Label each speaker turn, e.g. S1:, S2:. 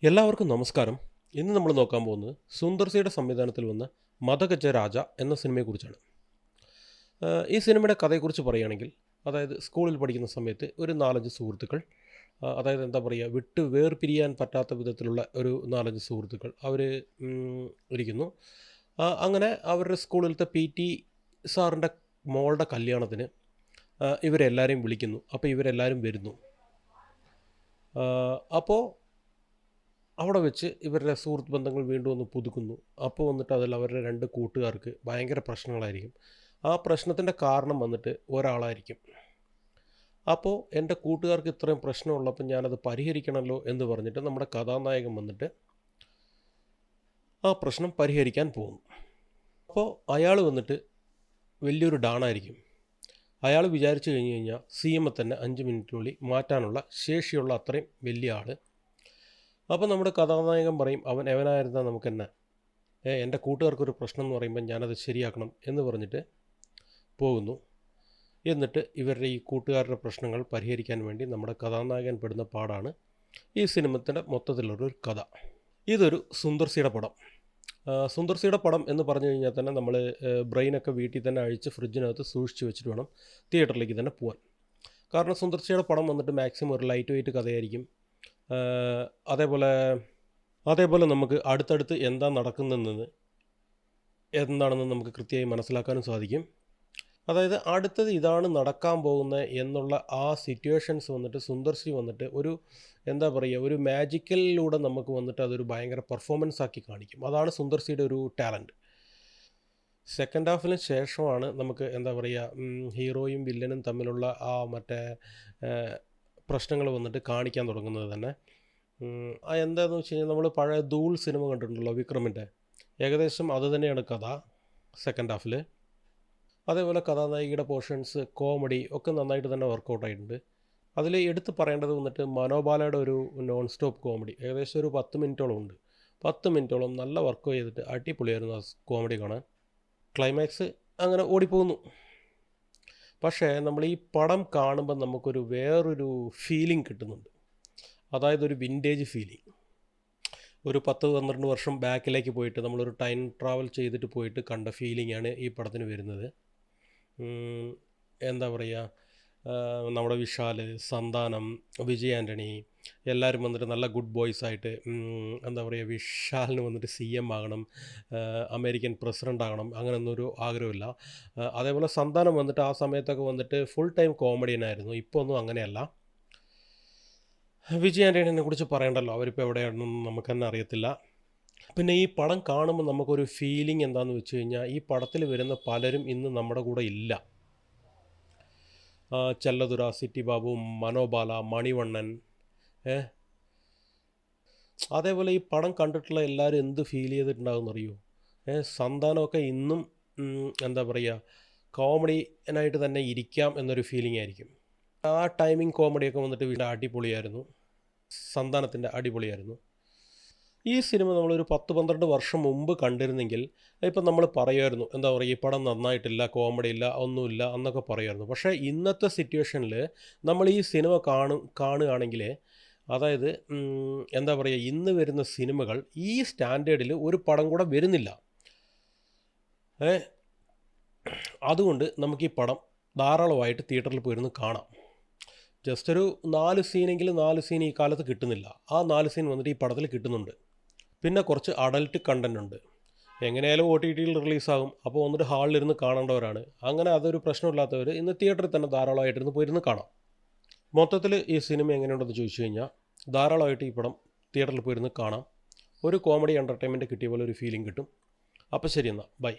S1: എല്ലാവർക്കും നമസ്കാരം. ഇന്ന് നമ്മൾ നോക്കാൻ പോകുന്നത് സുന്ദർ സിയുടെ സംവിധാനത്തിൽ വന്ന മദഗജ രാജ എന്ന സിനിമയെക്കുറിച്ചാണ്. ഈ സിനിമയുടെ കഥയെക്കുറിച്ച് പറയുകയാണെങ്കിൽ, അതായത് സ്കൂളിൽ പഠിക്കുന്ന സമയത്ത് ഒരു 4-5 സുഹൃത്തുക്കൾ, അതായത് എന്താ പറയുക, വിട്ട് വേർപിരിയാൻ പറ്റാത്ത വിധത്തിലുള്ള ഒരു 4-5 സുഹൃത്തുക്കൾ അവർ ഇരിക്കുന്നു. അങ്ങനെ അവരുടെ സ്കൂളിലത്തെ PT സാറിൻ്റെ മോളുടെ കല്യാണത്തിന് ഇവരെല്ലാവരെയും വിളിക്കുന്നു. അപ്പോൾ ഇവരെല്ലാവരും വരുന്നു. അപ്പോൾ അവിടെ വെച്ച് ഇവരുടെ സുഹൃത്ത് ബന്ധങ്ങൾ വീണ്ടും ഒന്ന് പുതുക്കുന്നു. അപ്പോൾ വന്നിട്ട് അതിൽ അവരുടെ 2 കൂട്ടുകാർക്ക് ഭയങ്കര പ്രശ്നങ്ങളായിരിക്കും. ആ പ്രശ്നത്തിൻ്റെ കാരണം വന്നിട്ട് ഒരാളായിരിക്കും. അപ്പോൾ എൻ്റെ കൂട്ടുകാർക്ക് ഇത്രയും പ്രശ്നമുള്ളപ്പോൾ ഞാനത് പരിഹരിക്കണമല്ലോ എന്ന് പറഞ്ഞിട്ട് നമ്മുടെ കഥാനായകൻ വന്നിട്ട് ആ പ്രശ്നം പരിഹരിക്കാൻ പോകുന്നു. അപ്പോൾ അയാൾ വന്നിട്ട് വലിയൊരു ഡാണായിരിക്കും. അയാൾ വിചാരിച്ചു കഴിഞ്ഞ് കഴിഞ്ഞാൽ CM തന്നെ 5 മിനിറ്റിനുള്ളിൽ മാറ്റാനുള്ള ശേഷിയുള്ള അത്രയും വലിയ ആൾ. അപ്പോൾ നമ്മുടെ കഥാനായകൻ പറയും, എവനായിരുന്നാൽ നമുക്കെന്നെ, എൻ്റെ കൂട്ടുകാർക്കൊരു പ്രശ്നം എന്ന് പറയുമ്പോൾ ഞാനത് ശരിയാക്കണം എന്ന് പറഞ്ഞിട്ട് പോകുന്നു. എന്നിട്ട് ഇവരുടെ ഈ കൂട്ടുകാരുടെ പ്രശ്നങ്ങൾ പരിഹരിക്കാൻ വേണ്ടി നമ്മുടെ കഥാനായകൻ പെടുന്ന പാടാണ് ഈ സിനിമത്തിൻ്റെ മൊത്തത്തിലുള്ളൊരു കഥ. ഇതൊരു സുന്ദർ സിയുടെ പടം. സുന്ദർ സിയുടെ പടം എന്ന് പറഞ്ഞു കഴിഞ്ഞാൽ തന്നെ നമ്മൾ ബ്രെയിനൊക്കെ വീട്ടിൽ തന്നെ അഴിച്ച് ഫ്രിഡ്ജിനകത്ത് സൂക്ഷിച്ച് വെച്ചിട്ട് വേണം തിയേറ്ററിലേക്ക് തന്നെ പോകാൻ. കാരണം സുന്ദർ സിയുടെ പടം വന്നിട്ട് മാക്സിമം ഒരു ലൈറ്റ് വെയിറ്റ് കഥയായിരിക്കും. അതേപോലെ നമുക്ക് അടുത്തടുത്ത് എന്താ നടക്കുന്നതെന്ന് എന്താണെന്ന് നമുക്ക് കൃത്യമായി മനസ്സിലാക്കാനും സാധിക്കും. അതായത് അടുത്തത് ഇതാണ് നടക്കാൻ പോകുന്നത് എന്നുള്ള ആ സിറ്റുവേഷൻസ് വന്നിട്ട് സുന്ദർ സി വന്നിട്ട് ഒരു എന്താ പറയുക, ഒരു മാജിക്കലിലൂടെ നമുക്ക് വന്നിട്ട് അതൊരു ഭയങ്കര പെർഫോമൻസ് ആക്കി കാണിക്കും. അതാണ് സുന്ദർ സിയുടെ ഒരു ടാലൻറ്റ്. സെക്കൻഡ് ഹാഫിന് ശേഷമാണ് നമുക്ക് എന്താ പറയുക, ഹീറോയും വില്ലനും തമ്മിലുള്ള ആ മറ്റേ പ്രശ്നങ്ങൾ വന്നിട്ട് കാണിക്കാൻ തുടങ്ങുന്നത് തന്നെ. എന്താണെന്ന് വെച്ച് കഴിഞ്ഞാൽ നമ്മൾ പഴയ ധൂൾ സിനിമ കണ്ടിട്ടുണ്ടല്ലോ, വിക്രമിൻ്റെ, ഏകദേശം അത് തന്നെയാണ് കഥ സെക്കൻഡ് ഹാഫിൽ. അതേപോലെ കഥാനായികയുടെ പോർഷൻസ്, കോമഡി ഒക്കെ നന്നായിട്ട് തന്നെ വർക്കൗട്ടായിട്ടുണ്ട്. അതിൽ എടുത്ത് പറയേണ്ടത് വന്നിട്ട് മനോബാലയുടെ ഒരു നോൺ സ്റ്റോപ്പ് കോമഡി, ഏകദേശം ഒരു 10 മിനിറ്റോളം ഉണ്ട്. 10 മിനിറ്റോളം നല്ല വർക്ക് ചെയ്തിട്ട് അടിപൊളിയായിരുന്നു ആ കോമഡി കാണാൻ. ക്ലൈമാക്സ് അങ്ങനെ ഓടിപ്പോകുന്നു. പക്ഷേ നമ്മൾ ഈ പടം കാണുമ്പോൾ നമുക്കൊരു വേറൊരു ഫീലിംഗ് കിട്ടുന്നുണ്ട്. അതായത് ഒരു വിൻറ്റേജ് ഫീലിംഗ്. ഒരു 10-12 വർഷം ബാക്കിലേക്ക് പോയിട്ട് നമ്മളൊരു ടൈം ട്രാവൽ ചെയ്തിട്ട് പോയിട്ട് കണ്ട ഫീലിംഗാണ് ഈ പടത്തിന് വരുന്നത്. എന്താ പറയുക, നമ്മുടെ വിശാൽ, സന്താനം, വിജയ് ആൻ്റണി എല്ലാവരും വന്നിട്ട് നല്ല ഗുഡ് ബോയ്സ് ആയിട്ട്, എന്താ പറയുക, വിശാലിന് വന്നിട്ട് CM ആകണം, അമേരിക്കൻ പ്രസിഡൻ്റ് ആകണം, അങ്ങനെയൊന്നൊരു ആഗ്രഹമില്ല. അതേപോലെ സന്താനം വന്നിട്ട് ആ സമയത്തൊക്കെ വന്നിട്ട് ഫുൾ ടൈം കോമഡിയനായിരുന്നു. ഇപ്പോൾ ഒന്നും അങ്ങനെയല്ല. വിജയ് ആൻ്റണിയെ കുറിച്ച് പറയണ്ടല്ലോ, അവരിപ്പോൾ എവിടെയാണെന്നൊന്നും നമുക്ക് തന്നെ അറിയത്തില്ല. പിന്നെ ഈ പടം കാണുമ്പോൾ നമുക്കൊരു ഫീലിംഗ് എന്താണെന്ന് വെച്ച് കഴിഞ്ഞാൽ, ഈ പടത്തിൽ വരുന്ന പലരും ഇന്ന് നമ്മുടെ കൂടെ ഇല്ല. ചെല്ലതുര, സിറ്റി ബാബു, മനോബാല, മണിവണ്ണൻ, അതേപോലെ ഈ പടം കണ്ടിട്ടുള്ള എല്ലാവരും എന്ത് ഫീൽ ചെയ്തിട്ടുണ്ടാകുമെന്നറിയോ? സന്താനമൊക്കെ ഇന്നും എന്താ പറയുക, കോമഡിനായിട്ട് തന്നെ ഇരിക്കാം എന്നൊരു ഫീലിംഗ് ആയിരിക്കും. ആ ടൈമിംഗ് കോമഡിയൊക്കെ വന്നിട്ട് വീണ്ടും അടിപൊളിയായിരുന്നു. സന്താനത്തിൻ്റെ അടിപൊളിയായിരുന്നു. ഈ സിനിമ നമ്മളൊരു 10-12 വർഷം മുമ്പ് കണ്ടിരുന്നെങ്കിൽ ഇപ്പം നമ്മൾ പറയുമായിരുന്നു, എന്താ പറയുക, ഈ പടം നന്നായിട്ടില്ല, കോമഡി ഇല്ല, ഒന്നുമില്ല എന്നൊക്കെ പറയുമായിരുന്നു. പക്ഷേ ഇന്നത്തെ സിറ്റുവേഷനിൽ നമ്മൾ ഈ സിനിമ കാണുകയാണെങ്കിൽ, അതായത് എന്താ പറയുക, ഇന്ന് വരുന്ന സിനിമകൾ ഈ സ്റ്റാൻഡേർഡിൽ ഒരു പടം കൂടെ വരുന്നില്ല. അതുകൊണ്ട് നമുക്ക് ഈ പടം ധാരാളമായിട്ട് തിയേറ്ററിൽ പോയിരുന്ന് കാണാം. ജസ്റ്റ് ഒരു 4 സീനെങ്കിലും 4 സീൻ ഈ കാലത്ത് കിട്ടുന്നില്ല. ആ 4 സീൻ വന്നിട്ട് ഈ പടത്തിൽ കിട്ടുന്നുണ്ട്. പിന്നെ കുറച്ച് അഡൽട്ട് കണ്ടൻ്റ് ഉണ്ട്. എങ്ങനെയായാലും OTTയിൽ റിലീസാകും. അപ്പോൾ വന്നിട്ട് ഹാളിലിരുന്ന് കാണേണ്ടവരാണ്. അങ്ങനെ അതൊരു പ്രശ്നമില്ലാത്തവർ ഇന്ന് തിയേറ്ററിൽ തന്നെ ധാരാളമായിട്ടിരുന്ന് പോയിരുന്ന് കാണാം. മൊത്തത്തിൽ ഈ സിനിമ എങ്ങനെയുണ്ടെന്ന് ചോദിച്ചു കഴിഞ്ഞാൽ, ധാരാളമായിട്ട് ഈ പടം തിയേറ്ററിൽ പോയിരുന്ന് കാണാം. ഒരു കോമഡി എൻ്റർടൈൻമെൻറ്റ് കിട്ടിയ പോലെ ഒരു ഫീലിംഗ് കിട്ടും. അപ്പോൾ ശരി, എന്നാൽ ബൈ.